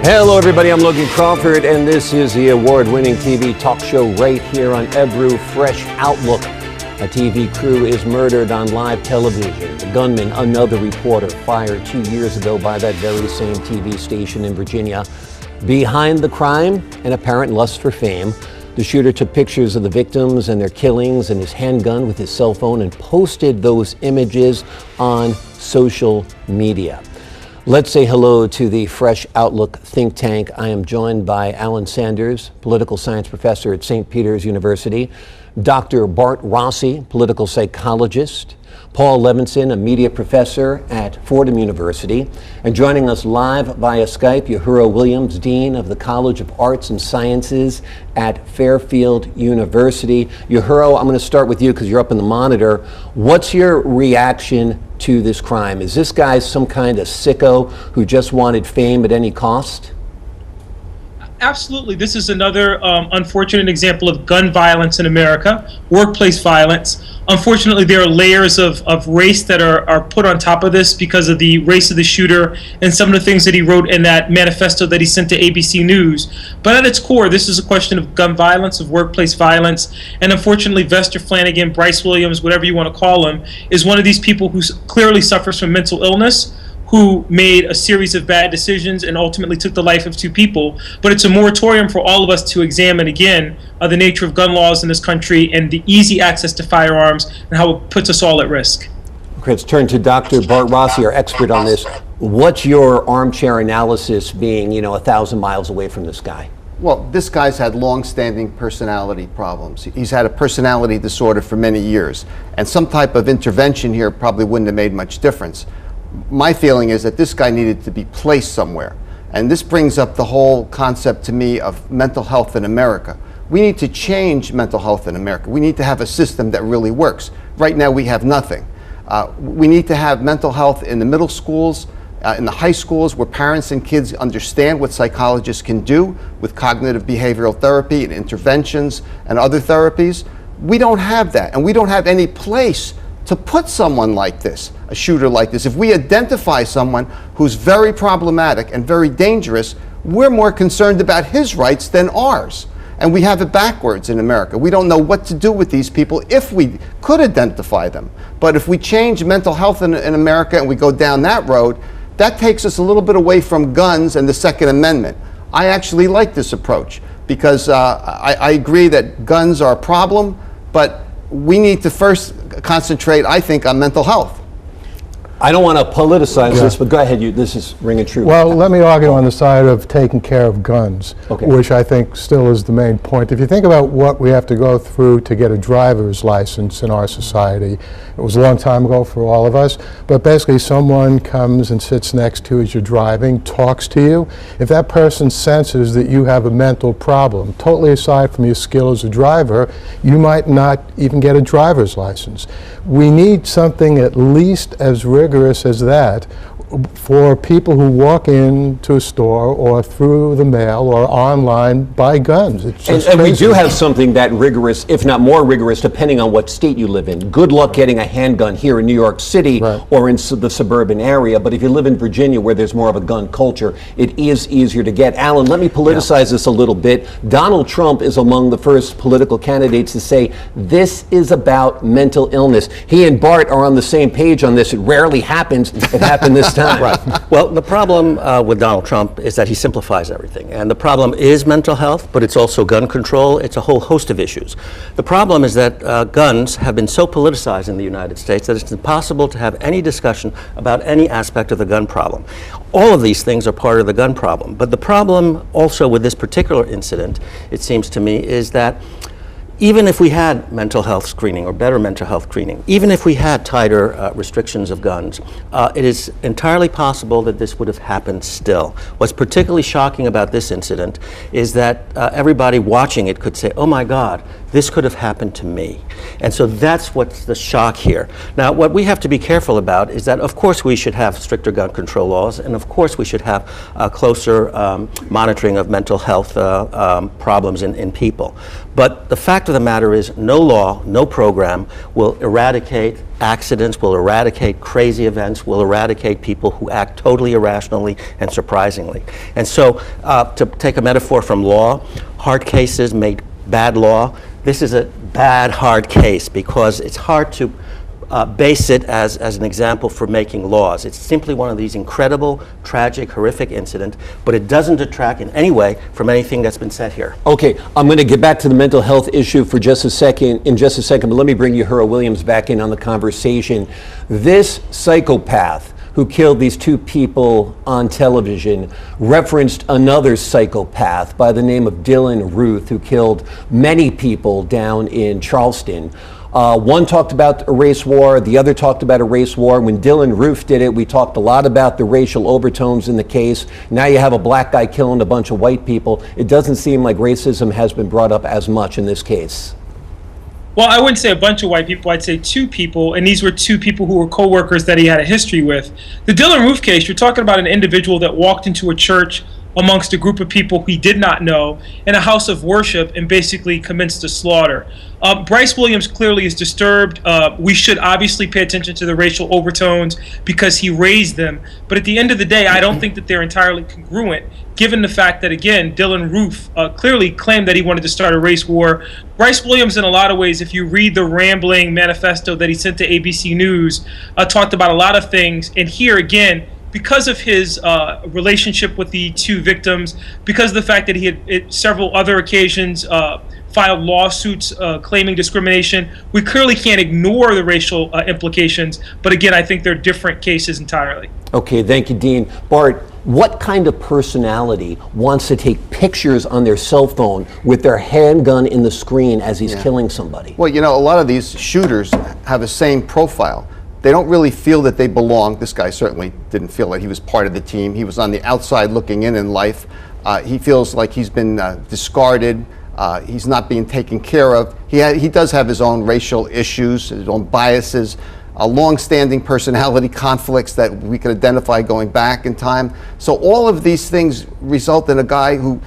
Hello everybody, I'm Logan Crawford and this is the award-winning TV talk show right here on Ebru Fresh Outlook. A TV crew is murdered on live television. The gunman, another reporter, fired 2 years ago by that very same TV station in Virginia. Behind the crime, an apparent lust for fame. The shooter took pictures of the victims and their killings and his handgun with his cell phone and posted those images on social media. Let's say hello to the Fresh Outlook think tank. I am joined by Alain Sanders, political science professor at St. Peter's University, Dr. Bart Rossi, political psychologist, Paul Levinson, a media professor at Fordham University, and joining us live via Skype, Yohuru Williams, Dean of the College of Arts and Sciences at Fairfield University. Yohuru, I'm going to start with you because you're up in the monitor. What's your reaction to this crime? Is this guy some kind of sicko who just wanted fame at any cost? Absolutely. This is another unfortunate example of gun violence in America, workplace violence. Unfortunately, there are layers of race that are put on top of this because of the race of the shooter and some of the things that he wrote in that manifesto that he sent to ABC News. But at its core, this is a question of gun violence, of workplace violence. And unfortunately, Vester Flanagan, Bryce Williams, whatever you want to call him, is one of these people who clearly suffers from mental illness, who made a series of bad decisions and ultimately took the life of two people. But it's a moratorium for all of us to examine again the nature of gun laws in this country and the easy access to firearms and how it puts us all at risk. Okay, let's turn to Dr. Bart Rossi, our expert on this. What's your armchair analysis being, 1,000 miles away from this guy? Well, this guy's had long-standing personality problems. He's had a personality disorder for many years, and some type of intervention here probably wouldn't have made much difference. My feeling is that this guy needed to be placed somewhere. And this brings up the whole concept to me of mental health in America. We need to change mental health in America. We need to have a system that really works. Right now we have nothing. We need to have mental health in the middle schools, in the high schools, where parents and kids understand what psychologists can do with cognitive behavioral therapy and interventions and other therapies. We don't have that, and we don't have any place to put someone like this, a shooter like this. If we identify someone who's very problematic and very dangerous, we're more concerned about his rights than ours. And we have it backwards in America. We don't know what to do with these people if we could identify them. But if we change mental health in America and we go down that road, that takes us a little bit away from guns and the Second Amendment. I actually like this approach because I agree that guns are a problem, but we need to first concentrate, I think, on mental health. I don't want to politicize this, but go ahead. This is ringing true. Well, let me argue on the side of taking care of guns, okay, which I think still is the main point. If you think about what we have to go through to get a driver's license in our society, it was a long time ago for all of us, but basically someone comes and sits next to you as you're driving, talks to you. If that person senses that you have a mental problem, totally aside from your skill as a driver, you might not even get a driver's license. We need something at least as rigorous as that for people who walk into a store or through the mail or online buy guns. It's just and we do have something that rigorous, if not more rigorous, depending on what state you live in. Good luck getting a handgun here in New York City or in the suburban area. But if you live in Virginia, where there's more of a gun culture, it is easier to get. Alan, let me politicize this a little bit. Donald Trump is among the first political candidates to say this is about mental illness. He and Bart are on the same page on this. It rarely happens. It happened this time. Right. Well, the problem with Donald Trump is that he simplifies everything. And the problem is mental health, but it's also gun control. It's a whole host of issues. The problem is that guns have been so politicized in the United States that it's impossible to have any discussion about any aspect of the gun problem. All of these things are part of the gun problem. But the problem also with this particular incident, it seems to me, is that even if we had mental health screening or better mental health screening, even if we had tighter restrictions of guns, it is entirely possible that this would have happened still. What's particularly shocking about this incident is that everybody watching it could say, oh my God, this could have happened to me. And so that's what's the shock here. Now, what we have to be careful about is that, of course, we should have stricter gun control laws, and of course, we should have closer monitoring of mental health problems in people. But the fact fact of the matter is no law, no program will eradicate accidents, will eradicate crazy events, will eradicate people who act totally irrationally and surprisingly. And so to take a metaphor from law, hard cases make bad law. This is a bad, hard case because it's hard to base it as an example for making laws. It's simply one of these incredible, tragic, horrific incidents, but it doesn't detract in any way from anything that's been said here. Okay, I'm going to get back to the mental health issue in just a second, but let me bring Yohuru Williams back in on the conversation. This psychopath who killed these two people on television referenced another psychopath by the name of Dylan Ruth, who killed many people down in Charleston. One talked about a race war, the other talked about a race war. When Dylan Roof did it, we talked a lot about the racial overtones in the case. Now you have a black guy killing a bunch of white people. It doesn't seem like racism has been brought up as much in this case. Well, I wouldn't say a bunch of white people. I'd say two people, and these were two people who were co-workers that he had a history with. The Dylan Roof case, you're talking about an individual that walked into a church amongst a group of people he did not know in a house of worship and basically commenced a slaughter. Bryce Williams clearly is disturbed. We should obviously pay attention to the racial overtones because he raised them. But at the end of the day, I don't think that they're entirely congruent, given the fact that, again, Dylan Roof clearly claimed that he wanted to start a race war. Bryce Williams, in a lot of ways, if you read the rambling manifesto that he sent to ABC News, talked about a lot of things. And here, again, because of his relationship with the two victims, because of the fact that he had at several other occasions filed lawsuits claiming discrimination, we clearly can't ignore the racial implications. But again, I think they're different cases entirely. Okay, thank you, Dean. Bart, what kind of personality wants to take pictures on their cell phone with their handgun in the screen as he's killing somebody? Well, you know, a lot of these shooters have the same profile. They don't really feel that they belong. This guy certainly didn't feel that he was part of the team. He was on the outside looking in life. He feels like he's been discarded. He's not being taken care of. He does have his own racial issues, his own biases, long-standing personality conflicts that we could identify going back in time. So all of these things result in a guy who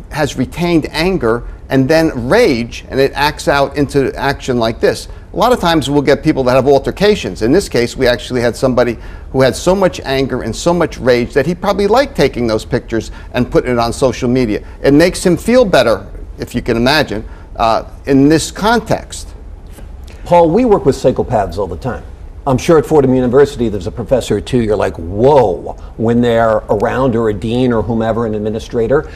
has retained anger and then rage, and it acts out into action like this. A lot of times we'll get people that have altercations. In this case, we actually had somebody who had so much anger and so much rage that he probably liked taking those pictures and putting it on social media. It makes him feel better, if you can imagine, in this context. Paul, we work with psychopaths all the time. I'm sure at Fordham University there's a professor or two, you're like, whoa, when they're around, or a dean or whomever, an administrator.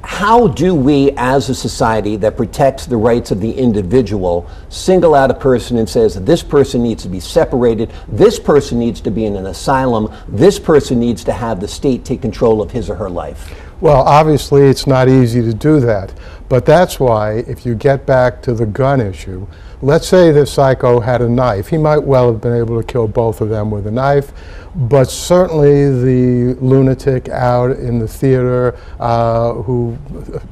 How do we, as a society that protects the rights of the individual, single out a person and says this person needs to be separated, this person needs to be in an asylum, this person needs to have the state take control of his or her life? Well, obviously it's not easy to do that, but that's why, if you get back to the gun issue, let's say the psycho had a knife. He might well have been able to kill both of them with a knife, but certainly the lunatic out in the theater who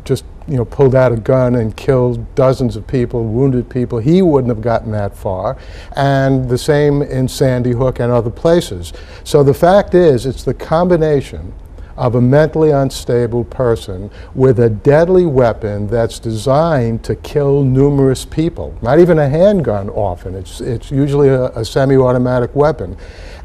just pulled out a gun and killed dozens of people, wounded people, he wouldn't have gotten that far. And the same in Sandy Hook and other places. So the fact is, it's the combination of a mentally unstable person with a deadly weapon that's designed to kill numerous people. Not even a handgun often, it's usually a semi-automatic weapon.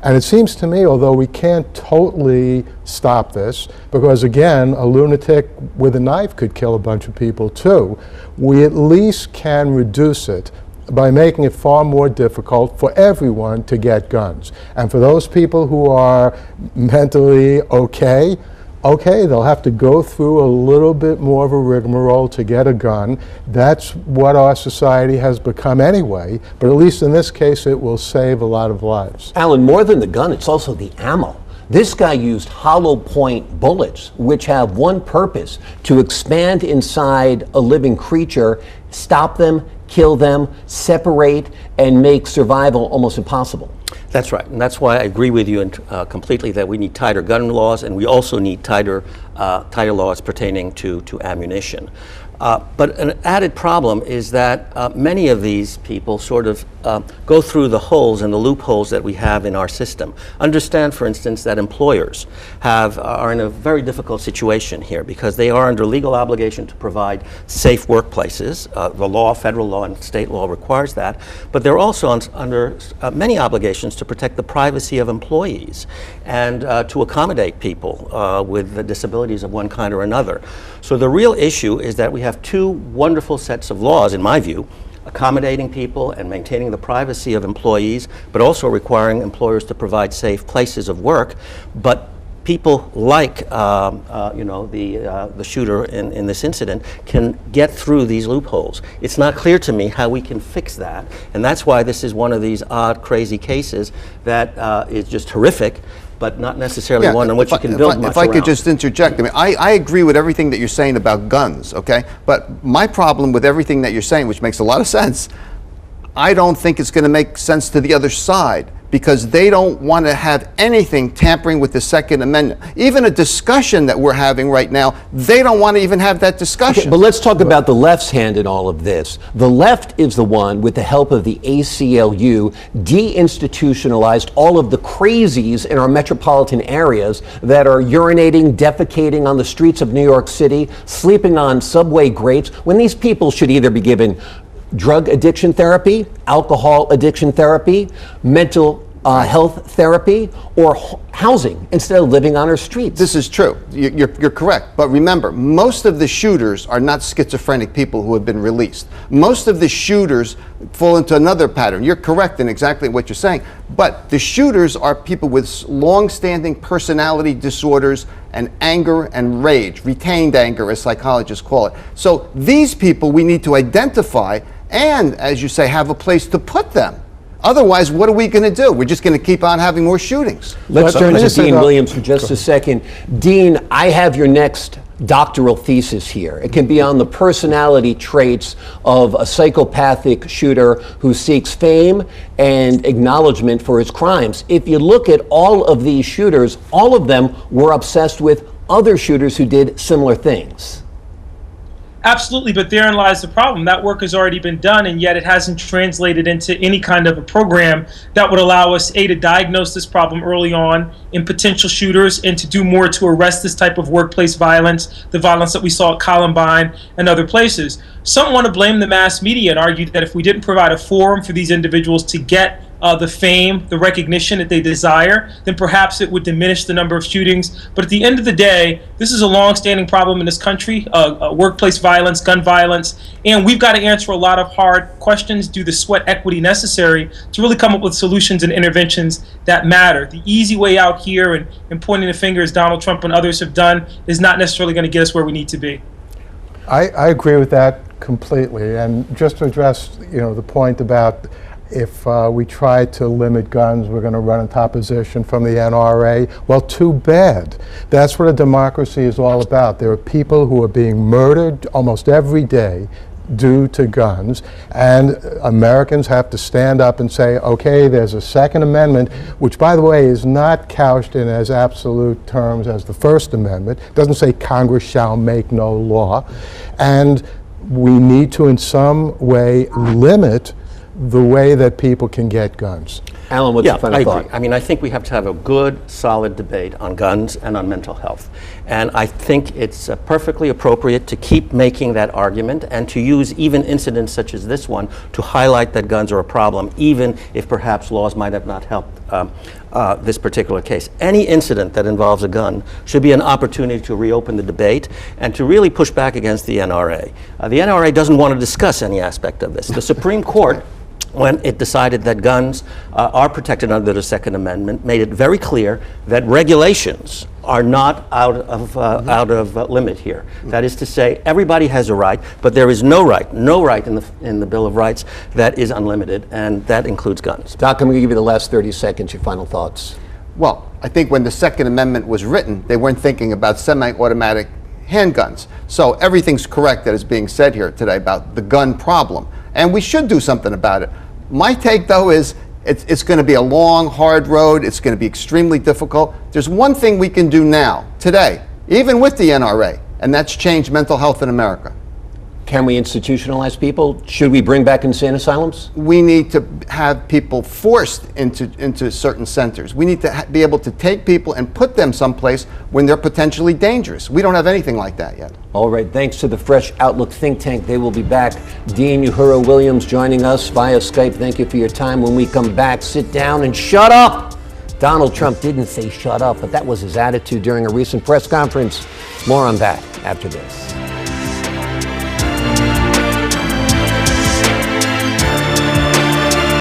And it seems to me, although we can't totally stop this, because again, a lunatic with a knife could kill a bunch of people too, we at least can reduce it by making it far more difficult for everyone to get guns. And for those people who are mentally okay, they'll have to go through a little bit more of a rigmarole to get a gun. That's what our society has become anyway, but at least in this case it will save a lot of lives. Alan, more than the gun, it's also the ammo. This guy used hollow point bullets, which have one purpose: to expand inside a living creature, stop them, kill them, separate, and make survival almost impossible. That's right, and that's why I agree with you completely that we need tighter gun laws, and we also need tighter laws pertaining to ammunition. But an added problem is that many of these people sort of go through the holes and the loopholes that we have in our system. Understand, for instance, that employers are in a very difficult situation here because they are under legal obligation to provide safe workplaces. The law, federal law and state law requires that, but they're also under many obligations to protect the privacy of employees and to accommodate people with disabilities of one kind or another. So the real issue is that we have two wonderful sets of laws, in my view, accommodating people and maintaining the privacy of employees, but also requiring employers to provide safe places of work. But people like, the shooter in this incident can get through these loopholes. It's not clear to me how we can fix that, and that's why this is one of these odd, crazy cases that is just horrific, but not necessarily one on which you can build much If I could just interject, I mean, I agree with everything that you're saying about guns, okay? But my problem with everything that you're saying, which makes a lot of sense, I don't think it's going to make sense to the other side, because they don't want to have anything tampering with the Second Amendment. Even a discussion that we're having right now, they don't want to even have that discussion. Okay, but let's talk about the left's hand in all of this. The left is the one, with the help of the ACLU, deinstitutionalized all of the crazies in our metropolitan areas that are urinating, defecating on the streets of New York City, sleeping on subway grates, when these people should either be given drug addiction therapy, alcohol addiction therapy, mental health therapy, or housing instead of living on our streets. This is true. You're correct. But remember, most of the shooters are not schizophrenic people who have been released. Most of the shooters fall into another pattern. You're correct in exactly what you're saying. But the shooters are people with long-standing personality disorders and anger and rage, retained anger, as psychologists call it. So these people we need to identify and, as you say, have a place to put them. Otherwise, what are we going to do? We're just going to keep on having more shootings. Let's turn to Dean Williams for just a second. Dean, I have your next doctoral thesis here. It can be on the personality traits of a psychopathic shooter who seeks fame and acknowledgement for his crimes. If you look at all of these shooters, all of them were obsessed with other shooters who did similar things. Absolutely, but therein lies the problem. That work has already been done, and yet it hasn't translated into any kind of a program that would allow us, A, to diagnose this problem early on in potential shooters and to do more to arrest this type of workplace violence, the violence that we saw at Columbine and other places. Some want to blame the mass media and argue that if we didn't provide a forum for these individuals to get the fame, the recognition that they desire, then perhaps it would diminish the number of shootings. But at the end of the day, this is a long-standing problem in this country, workplace violence, gun violence, and we've got to answer a lot of hard questions, do the sweat equity necessary to really come up with solutions and interventions that matter. The easy way out here and pointing the finger, as Donald Trump and others have done, is not necessarily going to get us where we need to be. I agree with that completely. And just to address, the point about if we try to limit guns, we're going to run into opposition from the NRA. Well, too bad. That's what a democracy is all about. There are people who are being murdered almost every day due to guns, and Americans have to stand up and say, okay, there's a Second Amendment, which, by the way, is not couched in as absolute terms as the First Amendment. It doesn't say Congress shall make no law, and we need to in some way limit the way that people can get guns. Alan, what's your final thought? Agree. I mean, I think we have to have a good, solid debate on guns and on mental health. And I think it's perfectly appropriate to keep making that argument and to use even incidents such as this one to highlight that guns are a problem, even if perhaps laws might have not helped this particular case. Any incident that involves a gun should be an opportunity to reopen the debate and to really push back against the NRA. The NRA doesn't want to discuss any aspect of this. The Supreme Court, when it decided that guns are protected under the Second Amendment, made it very clear that regulations are not out of limit here. That is to say, everybody has a right, but there is no right in the Bill of Rights that is unlimited, and that includes guns. Doc, I'm going to give you the last 30 seconds, your final thoughts. Well, I think when the Second Amendment was written, they weren't thinking about semi-automatic handguns. So everything's correct that is being said here today about the gun problem. And we should do something about it. My take, though, is it's going to be a long, hard road. It's going to be extremely difficult. There's one thing we can do now, today, even with the NRA, and that's change mental health in America. Can we institutionalize people? Should we bring back insane asylums? We need to have people forced into certain centers. We need to be able to take people and put them someplace when they're potentially dangerous. We don't have anything like that yet. All right, thanks to the Fresh Outlook think tank. They will be back. Dean Yohuru Williams joining us via Skype. Thank you for your time. When we come back, sit down and shut up. Donald Trump didn't say shut up, but that was his attitude during a recent press conference. More on that after this.